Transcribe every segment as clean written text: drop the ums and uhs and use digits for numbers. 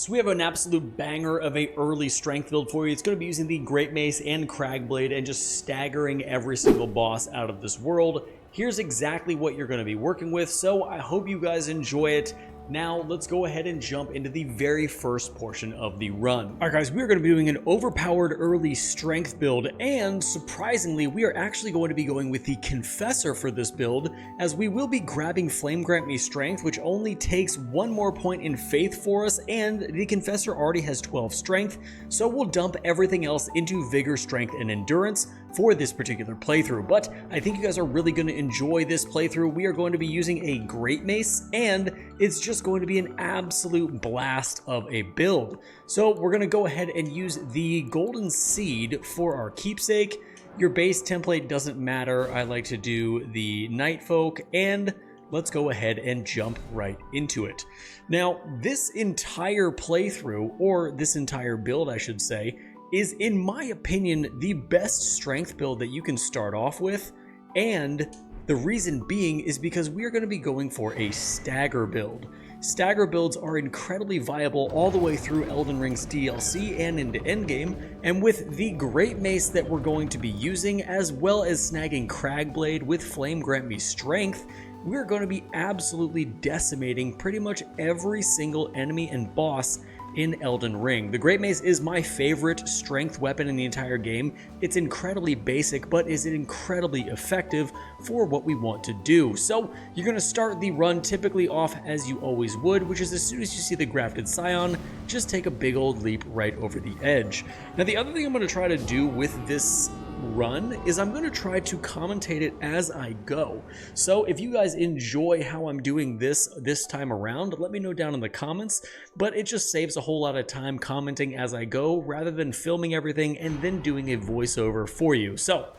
So we have an absolute banger of a early strength build for you. It's going to be using the Great Mace and Cragblade and just staggering every single boss out of this world. Here's exactly what you're going to be working with, so I hope you guys enjoy it. Now, let's go ahead and jump into the very first portion of the run. Alright guys, we are going to be doing an overpowered early strength build, and surprisingly, we are actually going to be going with the Confessor for this build, as we will be grabbing Flame Grant Me Strength, which only takes one more point in Faith for us, and the Confessor already has 12 Strength, so we'll dump everything else into Vigor, Strength, and Endurance for this particular playthrough. But I think you guys are really going to enjoy this playthrough. We are going to be using a Great Mace, and it's just going to be an absolute blast of a build. So we're going to go ahead and use the Golden Seed for our keepsake. Your base template doesn't matter. I like to do the Night Folk, and let's go ahead and jump right into it. Now, this entire playthrough, or this entire build I should say, is, in my opinion, the best strength build that you can start off with, and the reason being is because we are going to be going for a stagger build. Stagger builds are incredibly viable all the way through Elden Ring's DLC and into endgame, and with the Great Mace that we're going to be using, as well as snagging Cragblade with Flame Grant Me Strength, we're going to be absolutely decimating pretty much every single enemy and boss in Elden Ring. The Great Mace is my favorite strength weapon in the entire game. It's incredibly basic, but is incredibly effective for what we want to do. So you're going to start the run typically off as you always would, which is as soon as you see the Grafted Scion, just take a big old leap right over the edge. Now the other thing I'm going to try to do with this run is I'm going to try to commentate it as I go. So if you guys enjoy how I'm doing this time around, let me know down in the comments, but it just saves a whole lot of time commenting as I go rather than filming everything and then doing a voiceover for you. So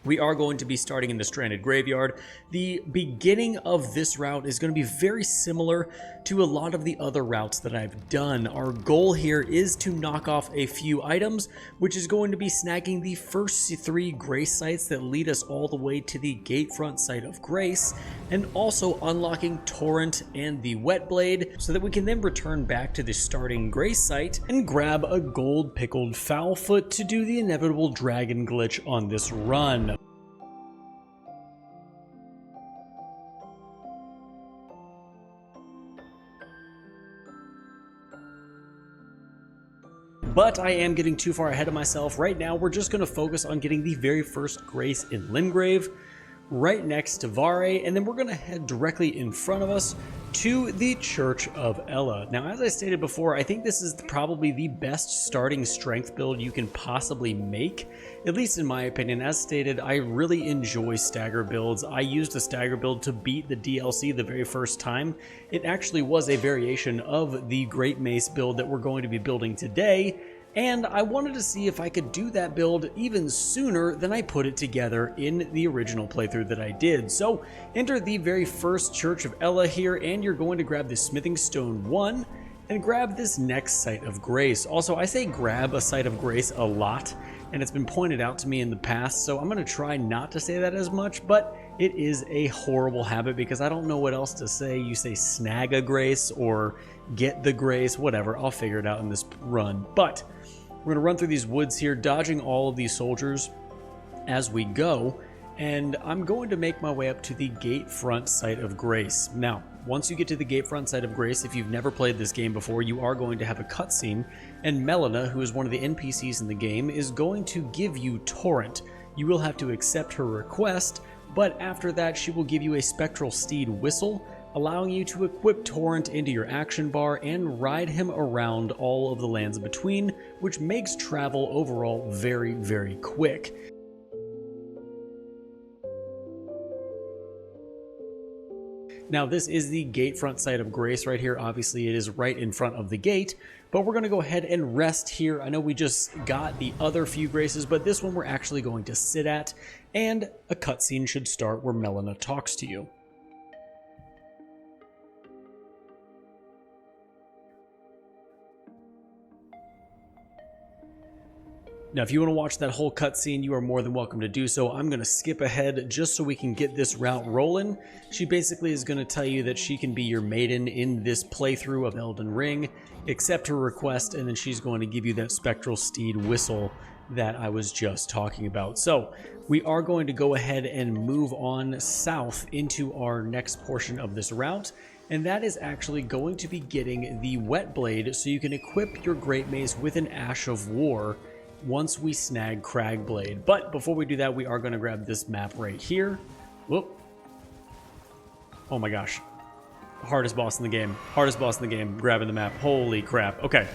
we are going to be starting in the Stranded Graveyard. The beginning of this route is going to be very similar to a lot of the other routes that I've done. Our goal here is to knock off a few items, which is going to be snagging the first 3 Grace sites that lead us all the way to the Gatefront site of Grace, and also unlocking Torrent and the Wet Blade, so that we can then return back to the starting Grace site and grab a gold pickled Foulfoot to do the inevitable dragon glitch on this run. But I am getting too far ahead of myself. Right now, we're just going to focus on getting the very first Grace in Limgrave, right next to Vare, and then we're going to head directly in front of us to the Church of Ella. Now, as I stated before, I think this is probably the best starting strength build you can possibly make, at least in my opinion. As stated, I really enjoy stagger builds. I used a stagger build to beat the DLC the very first time. It actually was a variation of the Great Mace build that we're going to be building today, and I wanted to see if I could do that build even sooner than I put it together in the original playthrough that I did. So enter the very first Church of Ella here, and you're going to grab the Smithing Stone 1 and grab this next Site of Grace. Also, I say grab a Site of Grace a lot, and it's been pointed out to me in the past, so I'm going to try not to say that as much, but it is a horrible habit because I don't know what else to say. You say snag a Grace or get the Grace, whatever. I'll figure it out in this run. But we're going to run through these woods here, dodging all of these soldiers as we go, and I'm going to make my way up to the Gatefront Site of Grace. Now, once you get to the Gatefront Site of Grace, if you've never played this game before, you are going to have a cutscene, and Melina, who is one of the NPCs in the game, is going to give you Torrent. You will have to accept her request, but after that she will give you a Spectral Steed Whistle, allowing you to equip Torrent into your action bar and ride him around all of the lands between, which makes travel overall very, very quick. Now, this is the Gatefront Site of Grace right here. Obviously, it is right in front of the gate, but we're going to go ahead and rest here. I know we just got the other few Graces, but this one we're actually going to sit at, and a cutscene should start where Melina talks to you. Now, if you want to watch that whole cutscene, you are more than welcome to do so. I'm going to skip ahead just so we can get this route rolling. She basically is going to tell you that she can be your maiden in this playthrough of Elden Ring. Accept her request, and then she's going to give you that spectral steed whistle that I was just talking about. So we are going to go ahead and move on south into our next portion of this route, and that is actually going to be getting the wet blade so you can equip your great mace with an Ash of War once we snag Cragblade. But before we do that, we are going to grab this map right here. Whoop. Oh my gosh. Hardest boss in the game. Hardest boss in the game. Grabbing the map. Holy crap. Okay.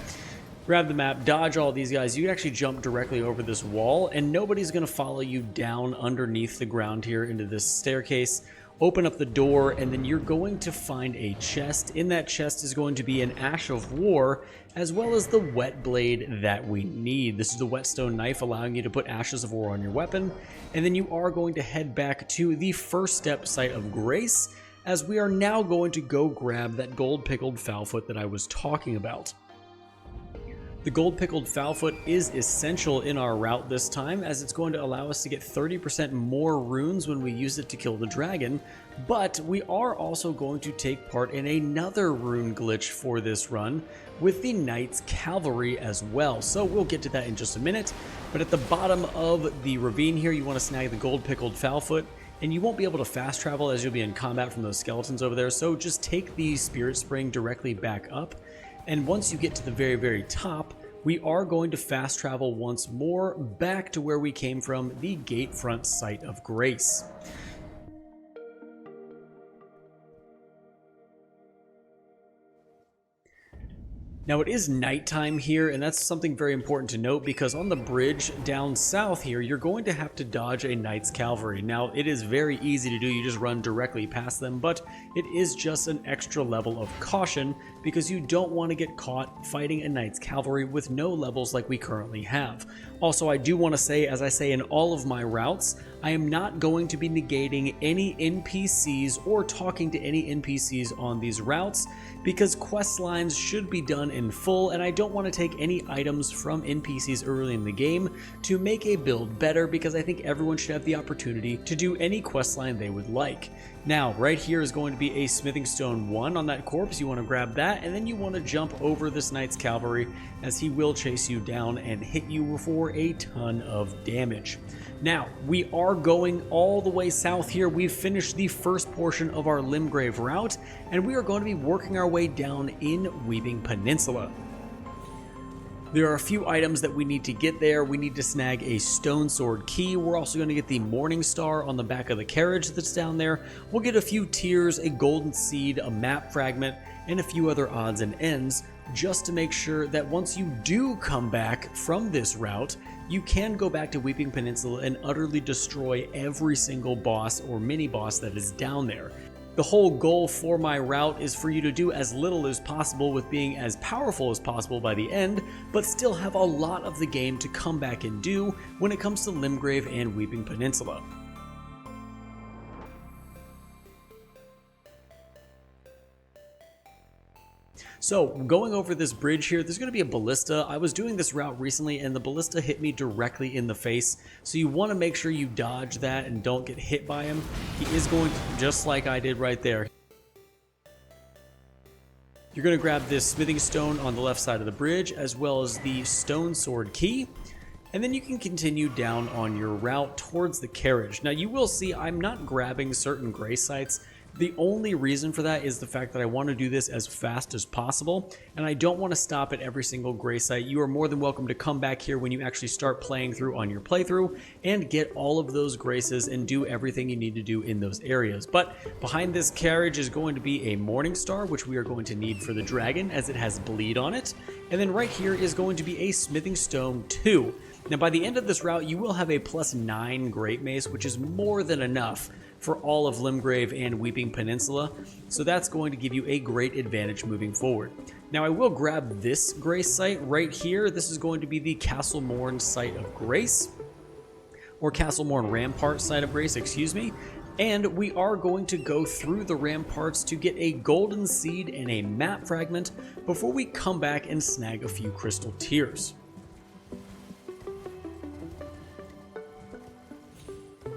Grab the map, dodge all these guys. You can actually jump directly over this wall, and nobody's going to follow you down underneath the ground here into this staircase. Open up the door, and then you're going to find a chest. In that chest is going to be an Ash of War, as well as the wet blade that we need. This is the whetstone knife, allowing you to put Ashes of War on your weapon. And then you are going to head back to the first step site of Grace, as we are now going to go grab that gold pickled Foulfoot that I was talking about. The gold pickled Foulfoot is essential in our route this time, as it's going to allow us to get 30% more runes when we use it to kill the dragon, but we are also going to take part in another rune glitch for this run with the Knight's Cavalry as well. So we'll get to that in just a minute, but at the bottom of the ravine here, you want to snag the gold pickled Foulfoot, and you won't be able to fast travel as you'll be in combat from those skeletons over there, so just take the Spirit Spring directly back up. And once you get to the very, very top, we are going to fast travel once more back to where we came from, the Gatefront site of Grace. Now it is nighttime here, and that's something very important to note, because on the bridge down south here, you're going to have to dodge a Knight's Cavalry. Now it is very easy to do, you just run directly past them, but it is just an extra level of caution, because you don't want to get caught fighting a Knight's Cavalry with no levels like we currently have. Also, I do want to say, as I say in all of my routes, I am not going to be negating any NPCs or talking to any NPCs on these routes, because quest lines should be done in full, and I don't want to take any items from NPCs early in the game to make a build better, because I think everyone should have the opportunity to do any quest line they would like. Now, right here is going to be a smithing stone 1 on that corpse. You want to grab that, and then you want to jump over this Knight's Cavalry, as he will chase you down and hit you for a ton of damage. Now, we are going all the way south here. We've finished the first portion of our Limgrave route, and we are going to be working our way down in Weeping Peninsula. There are a few items that we need to get there. We need to snag a stone sword key. We're also going to get the Morning Star on the back of the carriage that's down there. We'll get a few tears, a golden seed, a map fragment, and a few other odds and ends, just to make sure that once you do come back from this route, you can go back to Weeping Peninsula and utterly destroy every single boss or mini boss that is down there. The whole goal for my route is for you to do as little as possible with being as powerful as possible by the end, but still have a lot of the game to come back and do when it comes to Limgrave and Weeping Peninsula. So, going over this bridge here, there's going to be a ballista. I was doing this route recently, and the ballista hit me directly in the face, so you want to make sure you dodge that and don't get hit by him. He is going to, just like I did right there. You're going to grab this smithing stone on the left side of the bridge, as well as the stone sword key, and then you can continue down on your route towards the carriage. Now, you will see I'm not grabbing certain grace sites. The only reason for that is the fact that I want to do this as fast as possible, and I don't want to stop at every single grace site. You are more than welcome to come back here when you actually start playing through on your playthrough and get all of those graces and do everything you need to do in those areas. But behind this carriage is going to be a Morning Star, which we are going to need for the dragon, as it has bleed on it. And then right here is going to be a smithing stone 2. Now, by the end of this route, you will have a +9 Great Mace, which is more than enough for all of Limgrave and Weeping Peninsula, so that's going to give you a great advantage moving forward. Now, I will grab this Grace site right here. This is going to be the Castlemorn site of Grace, or Castlemorn Rampart site of Grace, excuse me, and we are going to go through the ramparts to get a golden seed and a map fragment before we come back and snag a few crystal tears.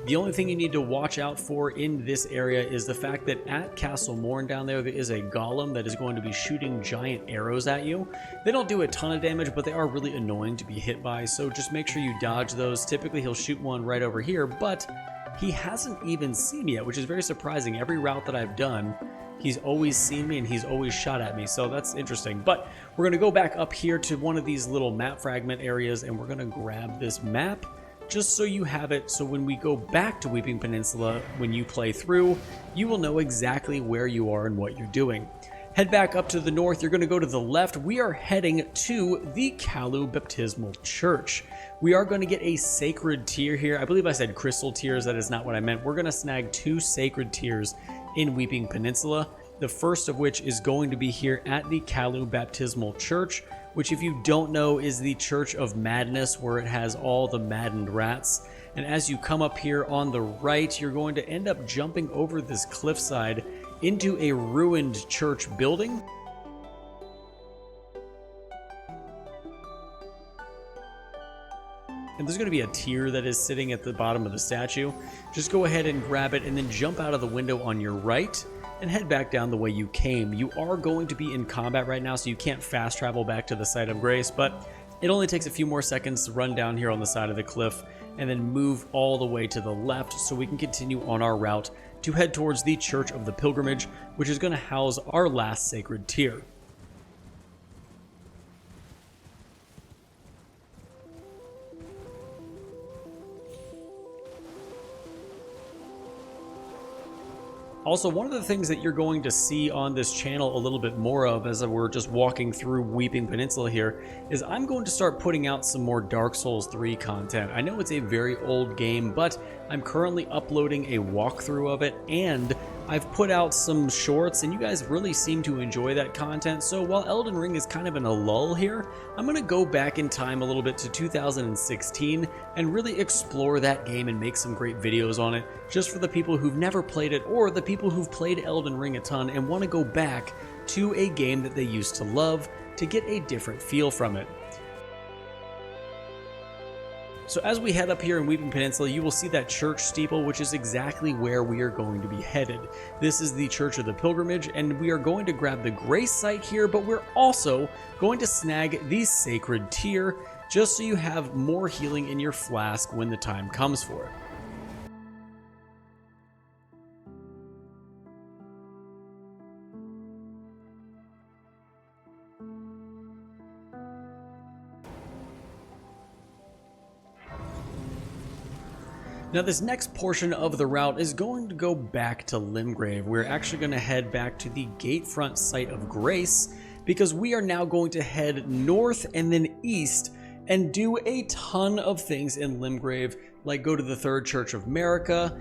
The only thing you need to watch out for in this area is the fact that at Castle Morn down there is a golem that is going to be shooting giant arrows at you. They don't do a ton of damage, but they are really annoying to be hit by, so just make sure you dodge those. Typically he'll shoot one right over here, but he hasn't even seen me yet, which is very surprising. Every route that I've done, he's always seen me and he's always shot at me, so that's interesting. But we're going to go back up here to one of these little map fragment areas, and we're going to grab this map just so you have it, so when we go back to Weeping Peninsula, when you play through, you will know exactly where you are and what you're doing. Head back up to the north, you're going to go to the left. We are heading to the Caelid Baptismal Church. We are going to get a sacred tear here. I believe I said crystal tears, that is not what I meant. We're going to snag 2 sacred tears in Weeping Peninsula, the first of which is going to be here at the Caelid Baptismal Church, which, if you don't know, is the Church of Madness, where it has all the maddened rats. And as you come up here on the right, you're going to end up jumping over this cliffside into a ruined church building. And there's going to be a tear that is sitting at the bottom of the statue. Just go ahead and grab it and then jump out of the window on your right and head back down the way you came. You are going to be in combat right now, so you can't fast travel back to the site of grace, but it only takes a few more seconds to run down here on the side of the cliff and then move all the way to the left so we can continue on our route to head towards the Church of the Pilgrimage, which is going to house our last sacred tier. Also, one of the things that you're going to see on this channel a little bit more of as we're just walking through Weeping Peninsula here is I'm going to start putting out some more Dark Souls 3 content. I know it's a very old game, but I'm currently uploading a walkthrough of it, and I've put out some shorts, and you guys really seem to enjoy that content. So while Elden Ring is kind of in a lull here, I'm going to go back in time a little bit to 2016 and really explore that game and make some great videos on it, just for the people who've never played it or the people who've played Elden Ring a ton and want to go back to a game that they used to love to get a different feel from it. So as we head up here in Weeping Peninsula, you will see that church steeple, which is exactly where we are going to be headed. This is the Church of the Pilgrimage, and we are going to grab the grace site here, but we're also going to snag the sacred tear, just so you have more healing in your flask when the time comes for it. Now this next portion of the route is going to go back to Limgrave. We're actually going to head back to the Gatefront site of Grace, because we are now going to head north and then east and do a ton of things in Limgrave, like go to the Third Church of America,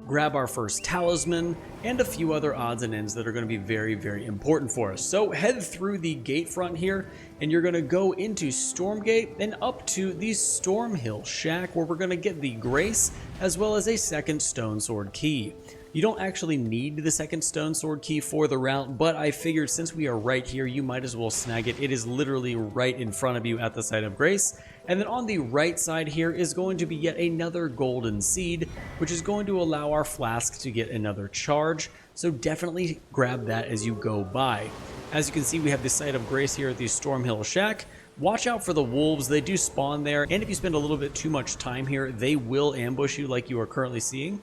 grab our first talisman, and a few other odds and ends that are going to be very, very important for us. So head through the Gatefront here, and you're going to go into Stormgate and up to the Stormhill Shack, where we're going to get the Grace as well as a second Stone Sword key. You don't actually need the second Stone Sword key for the route, but I figured since we are right here, you might as well snag it. It is literally right in front of you at the site of Grace. And then on the right side here is going to be yet another golden seed, which is going to allow our flask to get another charge. So definitely grab that as you go by. As you can see, we have the site of Grace here at the Stormhill Shack. Watch out for the wolves, they do spawn there, and if you spend a little bit too much time here, they will ambush you like you are currently seeing.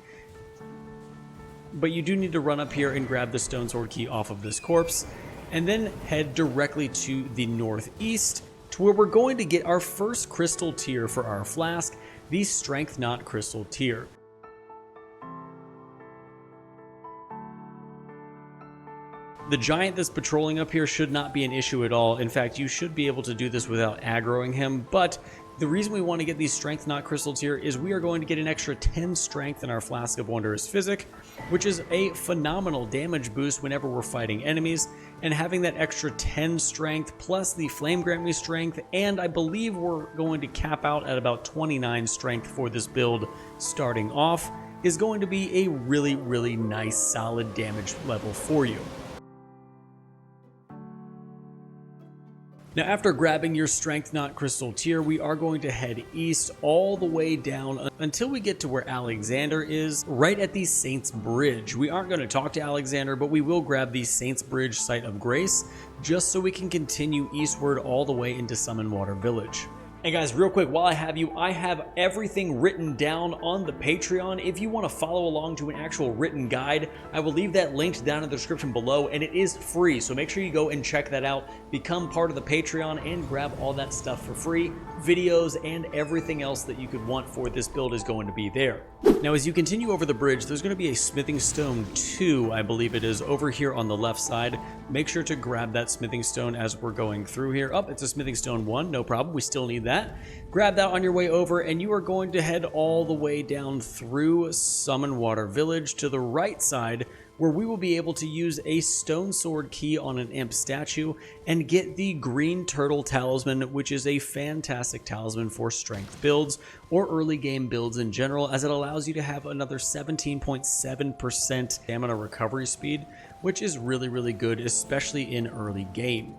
But you do need to run up here and grab the Stone Sword key off of this corpse, and then head directly to the northeast, to where we're going to get our first crystal tier for our flask, the Strength Knot Crystal Tier. The giant that's patrolling up here should not be an issue at all. In fact, you should be able to do this without aggroing him, but the reason we want to get these Strength Knot Crystals here is we are going to get an extra 10 strength in our Flask of Wondrous Physic, which is a phenomenal damage boost whenever we're fighting enemies, and having that extra 10 strength plus the Flame Grant Me strength, and I believe we're going to cap out at about 29 strength for this build starting off, is going to be a really, really nice solid damage level for you. Now, after grabbing your Strength Knot Crystal Tier, we are going to head east all the way down until we get to where Alexander is, right at the Saints Bridge. We aren't going to talk to Alexander, but we will grab the Saints Bridge Site of Grace, just so we can continue eastward all the way into Summonwater Village. Hey guys, real quick, while I have you, I have everything written down on the Patreon. If you want to follow along to an actual written guide, I will leave that linked down in the description below, and it is free, so make sure you go and check that out. Become part of the Patreon and grab all that stuff for free. Videos and everything else that you could want for this build is going to be there. Now, as you continue over the bridge, there's going to be a Smithing Stone 2, I believe it is, over here on the left side. Make sure to grab that Smithing Stone as we're going through here. Oh, it's a Smithing Stone 1, no problem, we still need that. Grab that on your way over, and you are going to head all the way down through Summonwater Village to the right side, where we will be able to use a Stone Sword key on an imp statue and get the Green Turtle Talisman, which is a fantastic talisman for strength builds or early game builds in general, as it allows you to have another 17.7% stamina recovery speed, which is really, really good, especially in early game.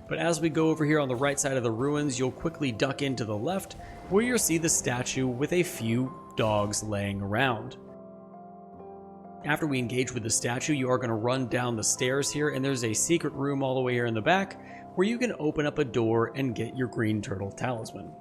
But as we go over here on the right side of the ruins, you'll quickly duck into the left, where you'll see the statue with a few dogs laying around. After we engage with the statue, you are going to run down the stairs here, and there's a secret room all the way here in the back, where you can open up a door and get your Green Turtle Talisman.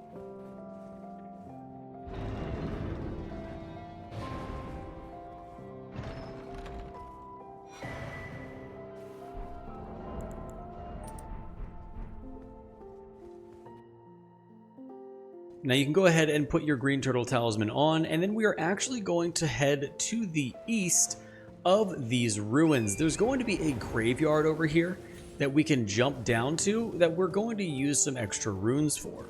Now you can go ahead and put your Green Turtle Talisman on, and then we are actually going to head to the east of these ruins. There's going to be a graveyard over here that we can jump down to that we're going to use some extra runes for.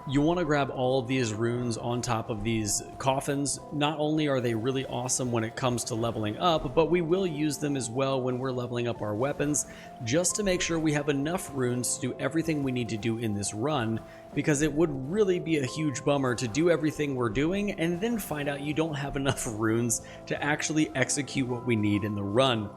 You want to grab all of these runes on top of these coffins. Not only are they really awesome when it comes to leveling up, but we will use them as well when we're leveling up our weapons, just to make sure we have enough runes to do everything we need to do in this run, because it would really be a huge bummer to do everything we're doing and then find out you don't have enough runes to actually execute what we need in the run.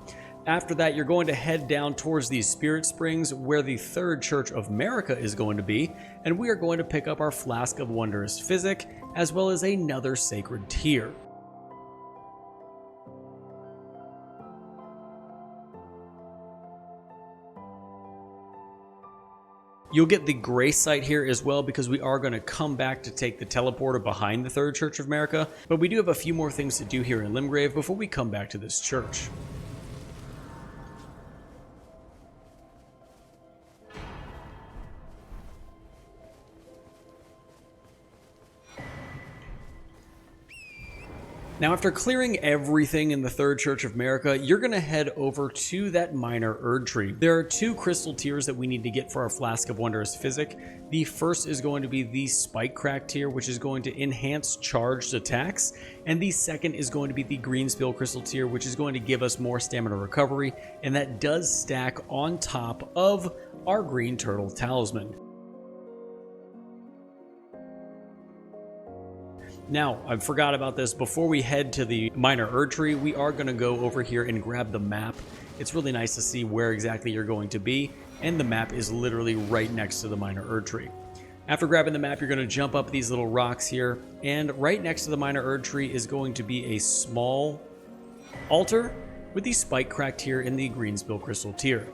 After that, you're going to head down towards these Spirit Springs, where the Third Church of Marika is going to be, and we are going to pick up our Flask of Wondrous Physic, as well as another Sacred Tier. You'll get the Grace site here as well, because we are going to come back to take the teleporter behind the Third Church of Marika, but we do have a few more things to do here in Limgrave before we come back to this church. Now, after clearing everything in the Third Church of Marika, you're going to head over to that minor Erd tree. There are two crystal tiers that we need to get for our Flask of Wondrous Physic. The first is going to be the Spike Crack tier, which is going to enhance charged attacks, and the second is going to be the Green Spill Crystal tier, which is going to give us more stamina recovery, and that does stack on top of our Green Turtle Talisman. Now, I forgot about this. Before we head to the minor Erd tree, we are going to go over here and grab the map. It's really nice to see where exactly you're going to be, and the map is literally right next to the minor Erd tree. After grabbing the map, you're going to jump up these little rocks here, and right next to the minor Erd tree is going to be a small altar with the Spike Crack tier and the Green Spill Crystal tier.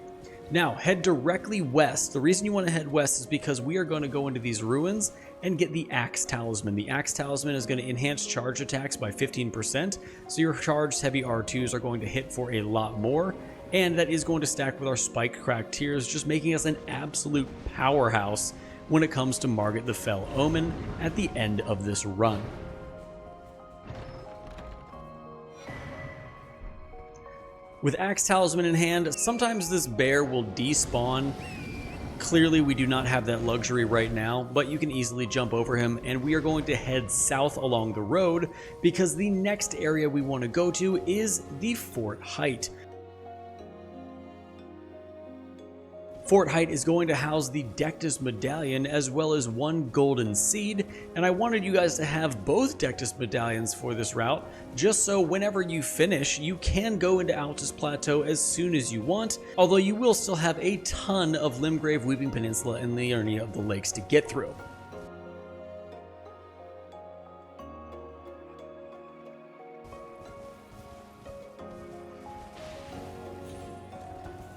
Now, head directly west. The reason you want to head west is because we are going to go into these ruins and get the Axe Talisman. The Axe Talisman is going to enhance charge attacks by 15%, so your charged heavy R2s are going to hit for a lot more, and that is going to stack with our Spike Crack tiers, just making us an absolute powerhouse when it comes to Margit the Fell Omen at the end of this run. With Axe Talisman in hand, sometimes this bear will despawn Clearly, we do not have that luxury right now, but you can easily jump over him, and we are going to head south along the road because the next area we want to go to is the Fort Height. Fort Height is going to house the Dectus Medallion as well as one golden seed, and I wanted you guys to have both Dectus Medallions for this route, just so whenever you finish, you can go into Altus Plateau as soon as you want, although you will still have a ton of Limgrave, Weeping Peninsula, and Liurnia of the Lakes to get through.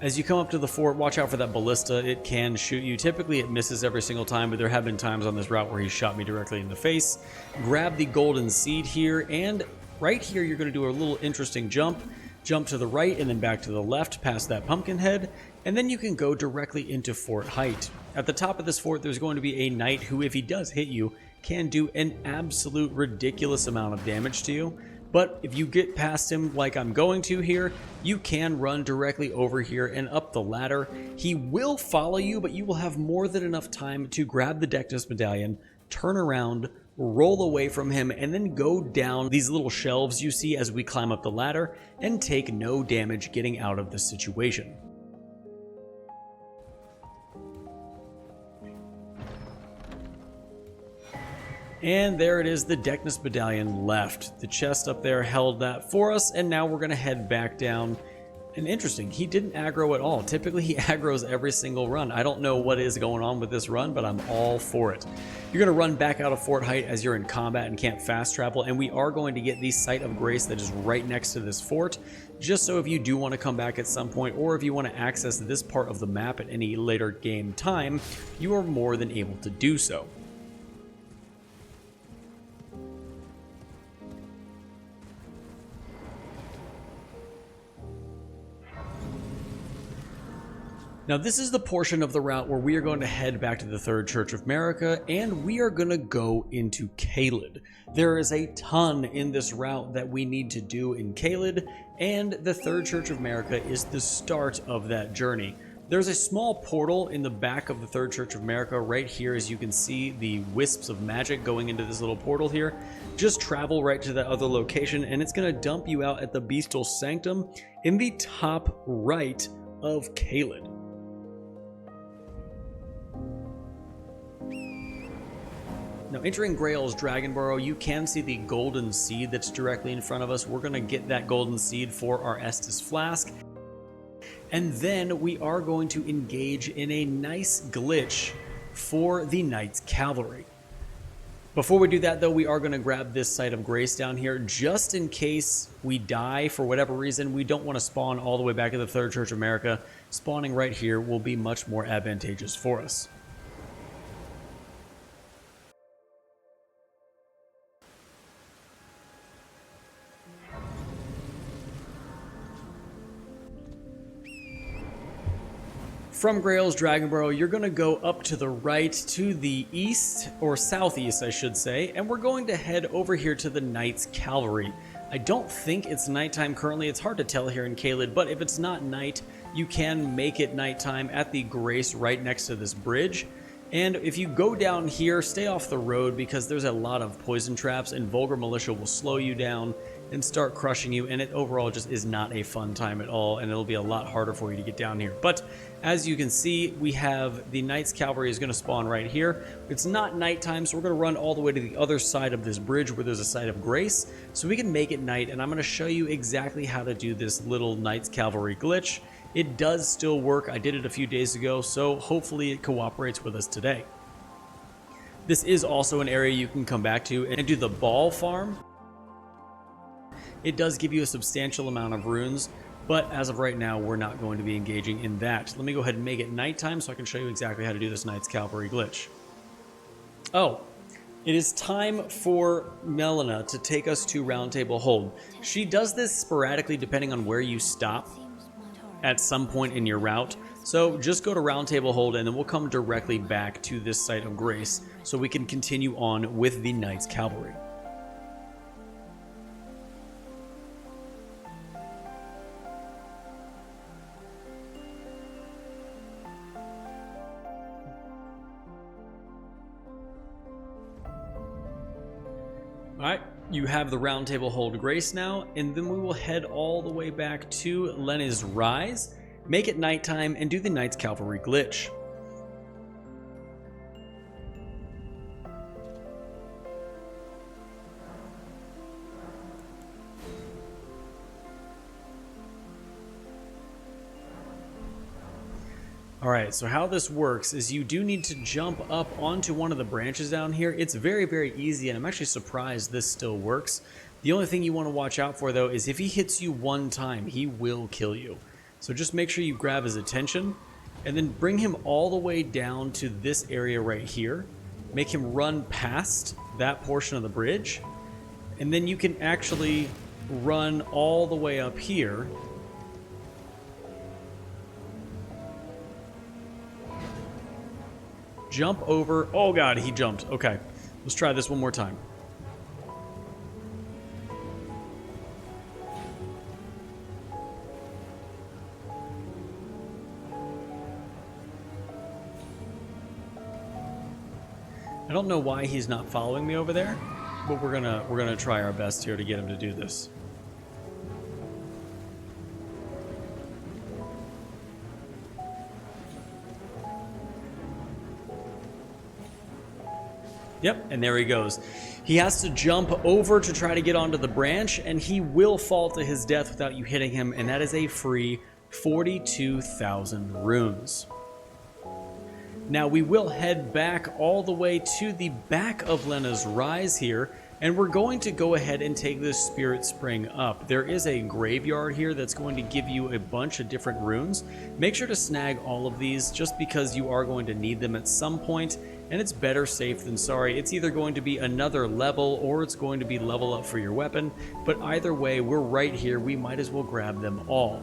As you come up to the fort, watch out for that ballista. It can shoot you. Typically it misses every single time, but there have been times on this route where he shot me directly in the face. Grab the golden seed here, and right here you're going to do a little interesting jump. Jump to the right and then back to the left past that pumpkin head, and then you can go directly into Fort Height. At the top of this fort there's going to be a knight who, if he does hit you, can do an absolute ridiculous amount of damage to you. But if you get past him like I'm going to here, you can run directly over here and up the ladder. He will follow you, but you will have more than enough time to grab the Dectus Medallion, turn around, roll away from him, and then go down these little shelves you see as we climb up the ladder and take no damage getting out of the situation. And there it is, the Dectus Medallion left. The chest up there held that for us, and now we're going to head back down. And interesting, he didn't aggro at all. Typically he aggroes every single run. I don't know what is going on with this run, but I'm all for it. You're going to run back out of Fort Height as you're in combat and can't fast travel, and we are going to get the Site of Grace that is right next to this fort, just so if you do want to come back at some point, or if you want to access this part of the map at any later game time, you are more than able to do so. Now this is the portion of the route where we are going to head back to the Third Church of Marika, and we are going to go into Caelid. There is a ton in this route that we need to do in Caelid, and the Third Church of Marika is the start of that journey. There's a small portal in the back of the Third Church of Marika right here, as you can see the wisps of magic going into this little portal here. Just travel right to that other location, and it's going to dump you out at the Bestial Sanctum in the top right of Caelid. Now, entering Grail's Dragon Burrow, you can see the golden seed that's directly in front of us. We're going to get that golden seed for our Estus Flask. And then we are going to engage in a nice glitch for the Knight's Cavalry. Before we do that, though, we are going to grab this Site of Grace down here just in case we die for whatever reason. We don't want to spawn all the way back at the Third Church of Marika. Spawning right here will be much more advantageous for us. From Grail's Dragon Burrow, you're going to go up to the right to the east, or southeast I should say, and we're going to head over here to the Knight's Cavalry. I don't think it's nighttime currently. It's hard to tell here in Caelid, but if it's not night, you can make it nighttime at the Grace right next to this bridge. And if you go down here, stay off the road because there's a lot of poison traps, and Vulgar Militia will slow you down and start crushing you, and it overall just is not a fun time at all, and it'll be a lot harder for you to get down here. But as you can see, we have the Knight's Cavalry is going to spawn right here. It's not nighttime, so we're going to run all the way to the other side of this bridge where there's a Site of Grace, so we can make it night, and I'm going to show you exactly how to do this little Knight's Cavalry glitch. It does still work. I did it a few days ago, so hopefully it cooperates with us today. This is also an area you can come back to and do the ball farm. It does give you a substantial amount of runes, but as of right now, we're not going to be engaging in that. Let me go ahead and make it nighttime so I can show you exactly how to do this Knight's Cavalry glitch. Oh, it is time for Melina to take us to Round Table Hold. She does this sporadically depending on where you stop at some point in your route. So just go to Round Table Hold and then we'll come directly back to this Site of Grace so we can continue on with the Knight's Cavalry. You have the round table hold grace now, and then we will head all the way back to Lenna's Rise, make it nighttime, and do the Knight's Cavalry glitch. Alright, so how this works is you do need to jump up onto one of the branches down here. It's very, very easy, and I'm actually surprised this still works. The only thing you want to watch out for, though, is if he hits you one time, he will kill you. So just make sure you grab his attention, and then bring him all the way down to this area right here. Make him run past that portion of the bridge, and then you can actually run all the way up here. Jump over. Oh god, he jumped. Okay, let's try this one more time. I don't know why he's not following me over there, but we're gonna try our best here to get him to do this. Yep, and there he goes. He has to jump over to try to get onto the branch, and he will fall to his death without you hitting him, and that is a free 42,000 runes. Now we will head back all the way to the back of Lenna's Rise here, and we're going to go ahead and take this Spirit Spring up. There is a graveyard here that's going to give you a bunch of different runes. Make sure to snag all of these just because you are going to need them at some point, and it's better safe than sorry. It's either going to be another level or it's going to be level up for your weapon, but either way, we're right here. We might as well grab them all.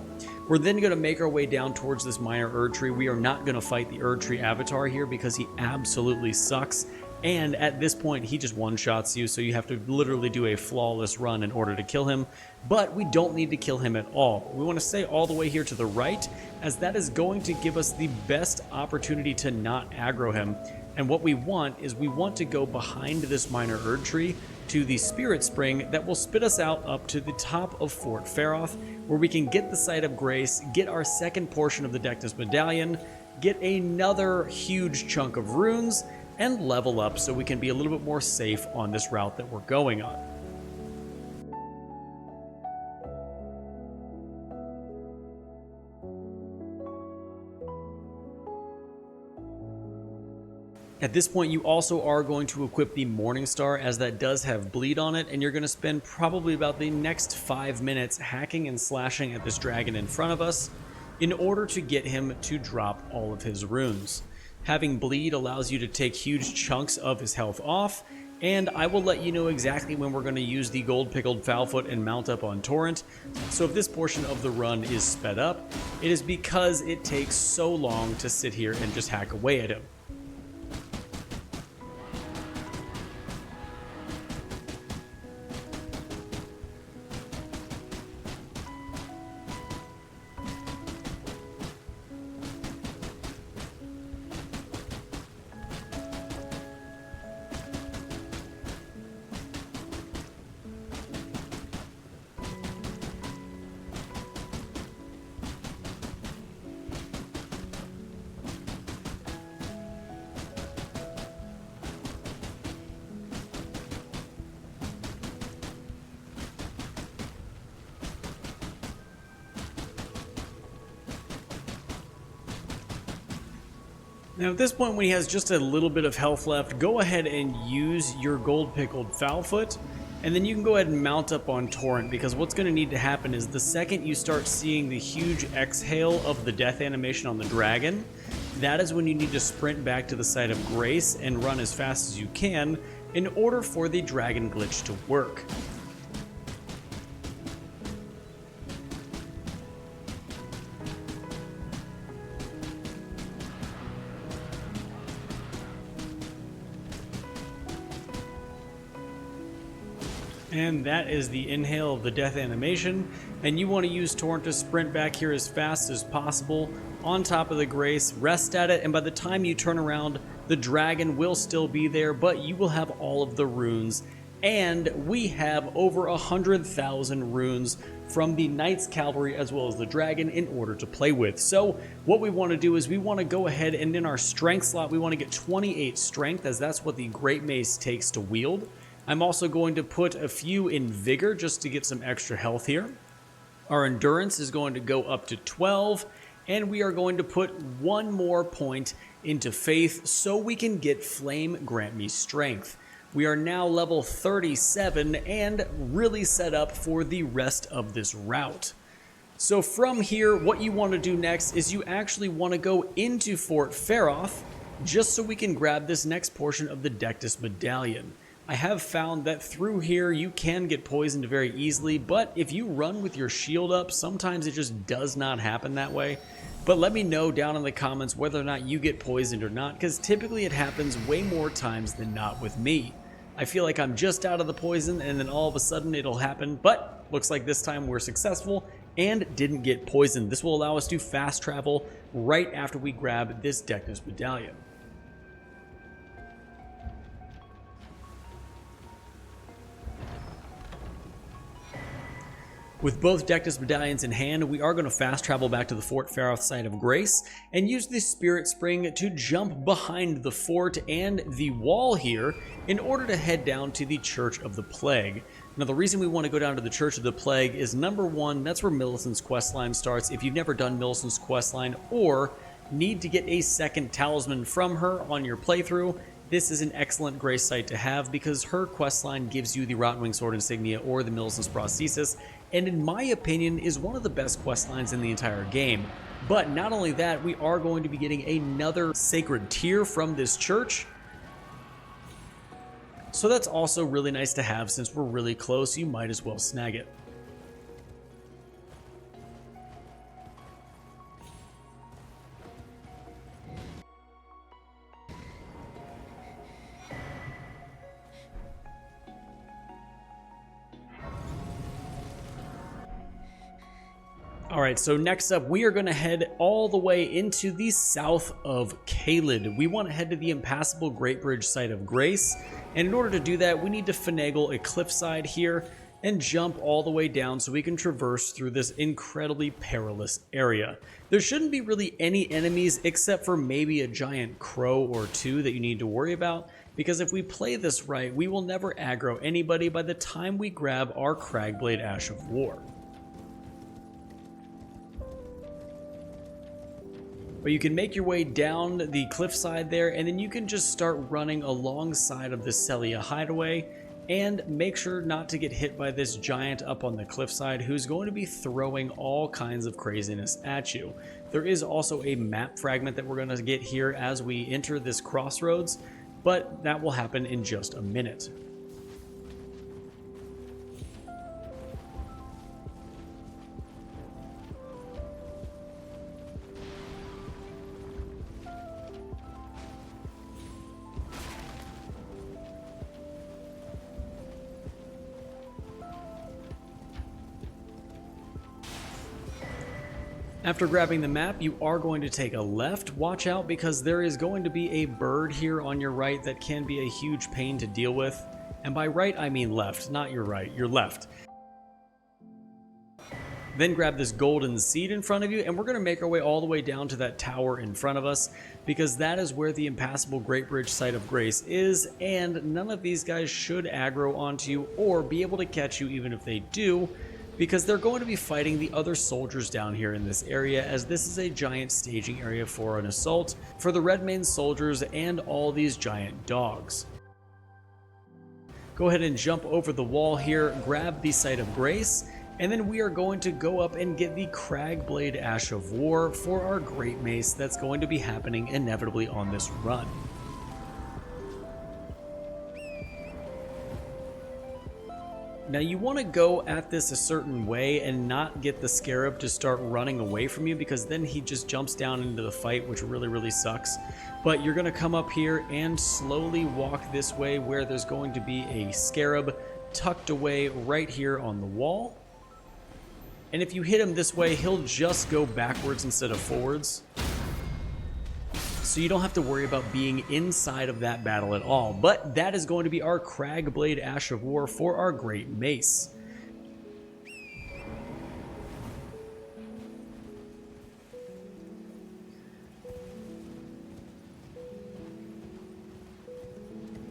We're then going to make our way down towards this minor Erd Tree. We are not going to fight the Erd Tree avatar here because he absolutely sucks. And at this point, he just one-shots you, so you have to literally do a flawless run in order to kill him. But we don't need to kill him at all. We want to stay all the way here to the right, as that is going to give us the best opportunity to not aggro him. And what we want is we want to go behind this minor Erd Tree to the Spirit Spring that will spit us out up to the top of Fort Faroth, where we can get the Sight of Grace, get our second portion of the Dectus Medallion, get another huge chunk of runes, and level up so we can be a little bit more safe on this route that we're going on. At this point, you also are going to equip the Morning Star, as that does have bleed on it, and you're going to spend probably about the next 5 minutes hacking and slashing at this dragon in front of us in order to get him to drop all of his runes. Having bleed allows you to take huge chunks of his health off, and I will let you know exactly when we're going to use the Gold Pickled Foulfoot and mount up on Torrent. So if this portion of the run is sped up, it is because it takes so long to sit here and just hack away at him. Now at this point, when he has just a little bit of health left, go ahead and use your Gold Pickled Foulfoot, and then you can go ahead and mount up on Torrent, because what's going to need to happen is the second you start seeing the huge exhale of the death animation on the dragon, that is when you need to sprint back to the Sight of Grace and run as fast as you can in order for the dragon glitch to work. And that is the inhale of the death animation, and you want to use Torrent to sprint back here as fast as possible on top of the Grace, rest at it, and by the time you turn around, the dragon will still be there, but you will have all of the runes and we have over 100,000 runes from the Knight's Cavalry as well as the Dragon in order to play with. So what we want to do is we want to go ahead and in our strength slot, we want to get 28 strength, as that's what the Great Mace takes to wield. I'm also going to put a few in vigor just to get some extra health here. Our endurance is going to go up to 12, and we are going to put one more point into faith so we can get Flame Grant Me Strength. We are now level 37 and really set up for the rest of this route. So from here, what you want to do next is you actually want to go into Fort Faroth just so we can grab this next portion of the Dectus Medallion. I have found that through here you can get poisoned very easily, but if you run with your shield up, sometimes it just does not happen that way. But let me know down in the comments whether or not you get poisoned or not, because typically it happens way more times than not with me. I feel like I'm just out of the poison and then all of a sudden it'll happen, but looks like this time we're successful and didn't get poisoned. This will allow us to fast travel right after we grab this Dectus Medallion. With both Dectus Medallions in hand, we are going to fast travel back to the Fort Faroth site of Grace and use the Spirit Spring to jump behind the fort and the wall here in order to head down to the Church of the Plague. Now the reason we want to go down to the Church of the Plague is number one, that's where Millicent's questline starts. If you've never done Millicent's questline or need to get a second talisman from her on your playthrough, this is an excellent Grace site to have because her questline gives you the Rottenwing Sword Insignia or the Millicent's Prosthesis, and in my opinion is one of the best questlines in the entire game. But not only that, we are going to be getting another sacred tier from this church. So that's also really nice to have. Since we're really close, you might as well snag it. Alright, so next up we are going to head all the way into the south of Caelid. We want to head to the impassable Great Bridge site of Grace, and in order to do that we need to finagle a cliffside here and jump all the way down so we can traverse through this incredibly perilous area. There shouldn't be really any enemies except for maybe a giant crow or two that you need to worry about, because if we play this right we will never aggro anybody by the time we grab our Cragblade Ash of War. But you can make your way down the cliffside there, and then you can just start running alongside of the Celia hideaway, and make sure not to get hit by this giant up on the cliffside who's going to be throwing all kinds of craziness at you. There is also a map fragment that we're going to get here as we enter this crossroads, but that will happen in just a minute. After grabbing the map, you are going to take a left. Watch out because there is going to be a bird here on your right that can be a huge pain to deal with. And by right, I mean left, not your right, your left. Then grab this golden seed in front of you, and we're going to make our way all the way down to that tower in front of us, because that is where the impassable Great Bridge site of Grace is, and none of these guys should aggro onto you or be able to catch you even if they do, because they're going to be fighting the other soldiers down here in this area, as this is a giant staging area for an assault for the Redmane soldiers and all these giant dogs. Go ahead and jump over the wall here, grab the Site of Grace, and then we are going to go up and get the Cragblade Ash of War for our Great Mace that's going to be happening inevitably on this run. Now you want to go at this a certain way and not get the Scarab to start running away from you, because then he just jumps down into the fight, which really sucks. But you're going to come up here and slowly walk this way where there's going to be a Scarab tucked away right here on the wall. And if you hit him this way, he'll just go backwards instead of forwards. so you don't have to worry about being inside of that battle at all. But that is going to be our Cragblade Ash of War for our Great Mace.